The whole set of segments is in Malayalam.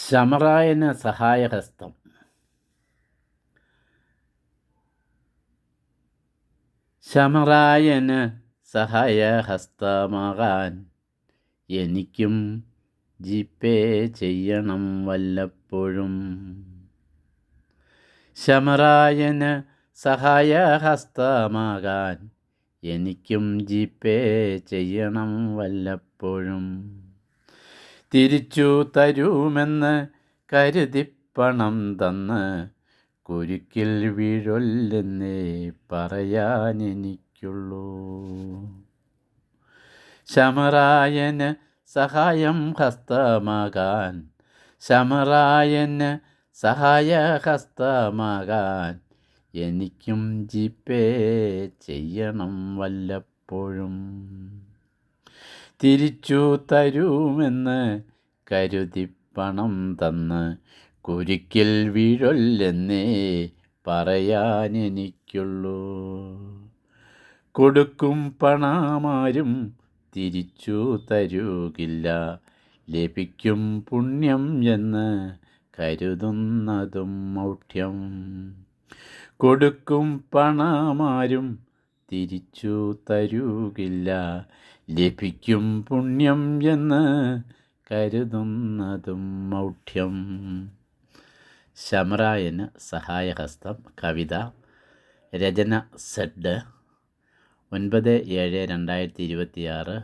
ശമറായന് സഹായഹസ്തം. ശമറായന് സഹായഹസ്തമാകാൻ എനിക്കും ജിപേ ചെയ്യണം വല്ലപ്പോഴും. ശമറായന് സഹായഹസ്തമാകാൻ എനിക്കും ജിപേ ചെയ്യണം വല്ലപ്പോഴും. തിരിച്ചു തരുമെന്ന് കരുതി പണം തന്ന് കുരുക്കിൽ വീഴൊല്ലെന്നേ പറയാനെനിക്കുള്ളൂ. ശമറായന് സഹായം ഹസ്തമാകാൻ, ശമറായന് സഹായഹസ്തമാകാൻ എനിക്കും ജിപേ ചെയ്യണം വല്ലപ്പോഴും. തിരിച്ചു തരുമെന്ന് കരുതി പണം തന്ന് കുരുക്കിൽ വീഴൊല്ലെന്നേ പറയാനെനിക്കുള്ളൂ. കൊടുക്കും പണമാരും തിരിച്ചു തരുകില്ല, ലഭിക്കും പുണ്യം എന്ന് കരുതുന്നതും മൗഢ്യം. കൊടുക്കും പണമാരും തിരിച്ചു തരുകില്ല, ലഭിക്കും പുണ്യം എന്ന് കരുതുന്നതും മൗഢ്യം. ശമറായന് സഹായഹസ്തം. കവിത. രചന സെഡ്. 9/7/2026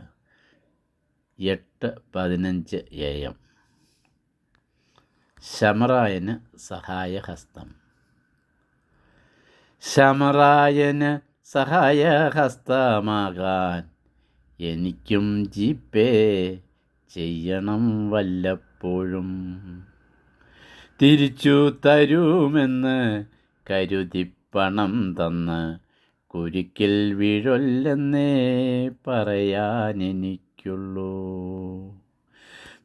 8:15 AM. ശമറായന് സഹായഹസ്തം. ശമറായന് സഹായഹസ്തമാകാൻ എനിക്കും ജിപേ ചെയ്യണം വല്ലപ്പോഴും. തിരിച്ചു തരുമെന്ന് കരുതി പണം തന്ന് കുരുക്കിൽ വീഴൊല്ലെന്നേ പറയാനെനിക്കുള്ളൂ.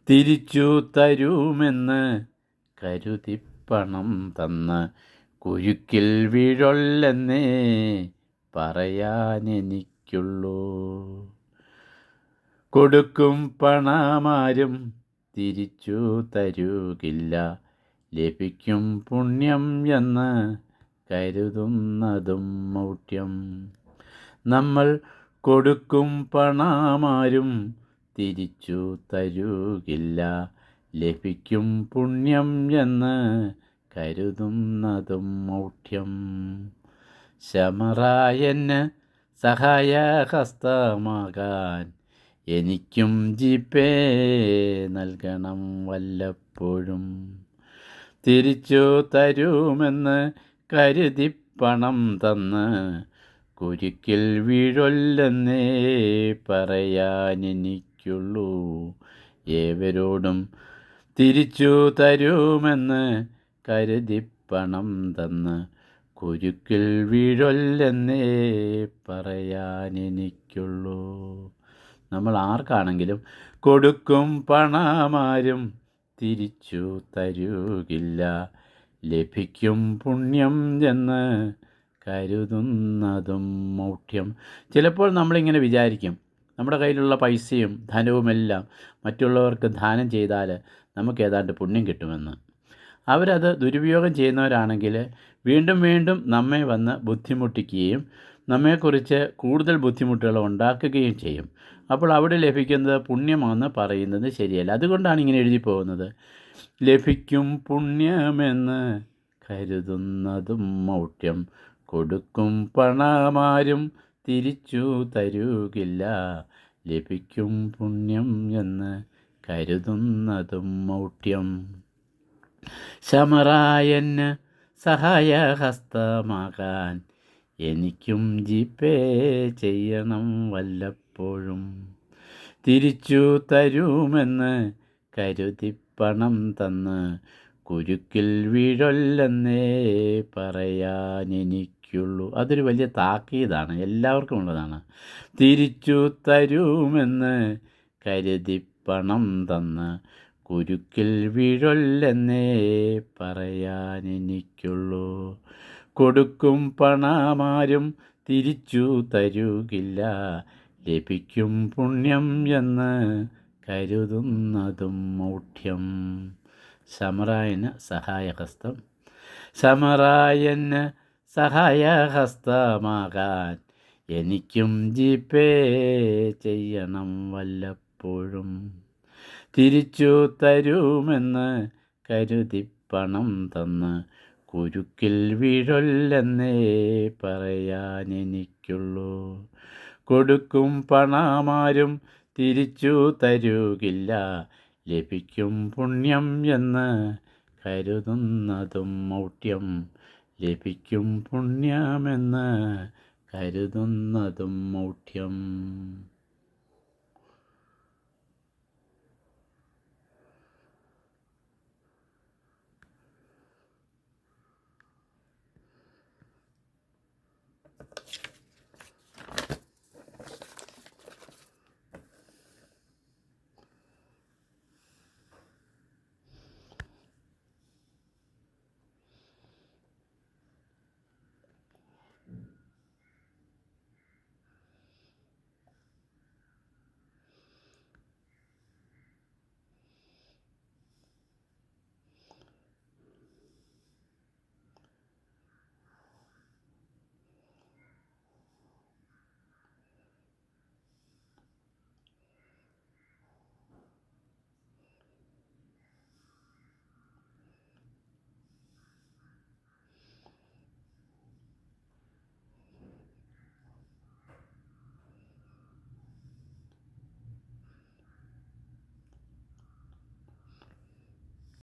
തിരിച്ചു തരുമെന്ന് കരുതി പണം തന്ന് കുരുക്കിൽ വീഴൊല്ലെന്നേ പറയാനെനിക്കുള്ളൂ. കൊടുക്കും പണമാരും തിരിച്ചു തരുകില്ല, ലഭിക്കും പുണ്യം എന്ന് കരുതുന്നതും മൗഢ്യം. നമ്മൾ കൊടുക്കും പണമാരും തിരിച്ചു തരുകില്ല, ലഭിക്കും പുണ്യം എന്ന് കരുതുന്നതും മൗഢ്യം. ശമറായന് സഹായഹസ്തമാകാൻ എനിക്കും ജിപേ നൽകണം വല്ലപ്പോഴും. തിരിച്ചു തരുമെന്ന് കരുതി പണം തന്ന് കുരുക്കിൽ വീഴൊല്ലെന്നേ പറയാനെനിക്കുള്ളൂ. ഏവരോടും തിരിച്ചു തരുമെന്ന് കരുതി പണം തന്ന് കുരുക്കിൽ വീഴൊല്ലെന്നേ പറയാനെനിക്കുള്ളൂ. നമ്മൾ ആർക്കാണെങ്കിലും കൊടുക്കും പണമാരും തിരിച്ചു തരുകില്ല, ലഭിക്കും പുണ്യം എന്ന് കരുതുന്നതും മൗഢ്യം. ചിലപ്പോൾ നമ്മളിങ്ങനെ വിചാരിക്കും, നമ്മുടെ കയ്യിലുള്ള പൈസയും ധനവുമെല്ലാം മറ്റുള്ളവർക്ക് ദാനം ചെയ്താൽ നമുക്ക് ഏതാണ്ട് പുണ്യം കിട്ടുമെന്ന്. അവരത് ദുരുപയോഗം ചെയ്യുന്നവരാണെങ്കിൽ വീണ്ടും വീണ്ടും നമ്മെ വന്ന് ബുദ്ധിമുട്ടിക്കുകയും നമ്മെക്കുറിച്ച് കൂടുതൽ ബുദ്ധിമുട്ടുകൾ ഉണ്ടാക്കുകയും ചെയ്യും. അപ്പോൾ അവിടെ ലഭിക്കുന്നത് പുണ്യമാണെന്ന് പറയുന്നത് ശരിയല്ല. അതുകൊണ്ടാണ് ഇങ്ങനെ എഴുതി പോകുന്നത്. ലഭിക്കും പുണ്യമെന്ന് കരുതുന്നതും മൗഢ്യം. കൊടുക്കും പണമാരും തിരിച്ചു തരുകില്ല, ലഭിക്കും പുണ്യം എന്ന് കരുതുന്നതും മൗഢ്യം. ശമറായന് സഹായഹസ്തമാകാൻ എനിക്കും ജിപേ ചെയ്യണം വല്ലപ്പോഴും. തിരിച്ചു തരുമെന്ന് കരുതി പണം തന്ന് കുരുക്കിൽ വീഴൊല്ലെന്നേ പറയാനെനിക്കുള്ളൂ. അതൊരു വലിയ താക്കീതാണ്, എല്ലാവർക്കും ഉള്ളതാണ്. തിരിച്ചു തരുമെന്ന് കരുതി പണം തന്ന് കുരുക്കിൽ വീഴൊല്ലെന്നേ പറയാനെനിക്കുള്ളൂ. കൊടുക്കും പണമാരും തിരിച്ചു തരുകില്ല, ലഭിക്കും പുണ്യം എന്ന് കരുതുന്നതും മൗഢ്യം. ശമറായന് സഹായഹസ്തം. ശമറായന് സഹായഹസ്തമാകാൻ എനിക്കും ജിപേ ചെയ്യണം വല്ലപ്പോഴും. തിരിച്ചു തരുമെന്ന് കരുതി പണം തന്ന് കുരുക്കിൽ വീഴൊല്ലെന്നേ പറയാനെനിക്കുള്ളൂ. കൊടുക്കും പണമാരും തിരിച്ചു തരുകില്ല, ലഭിക്കും പുണ്യം എന്ന് കരുതുന്നതും മൗഢ്യം. ലഭിക്കും പുണ്യമെന്ന് കരുതുന്നതും മൗഢ്യം.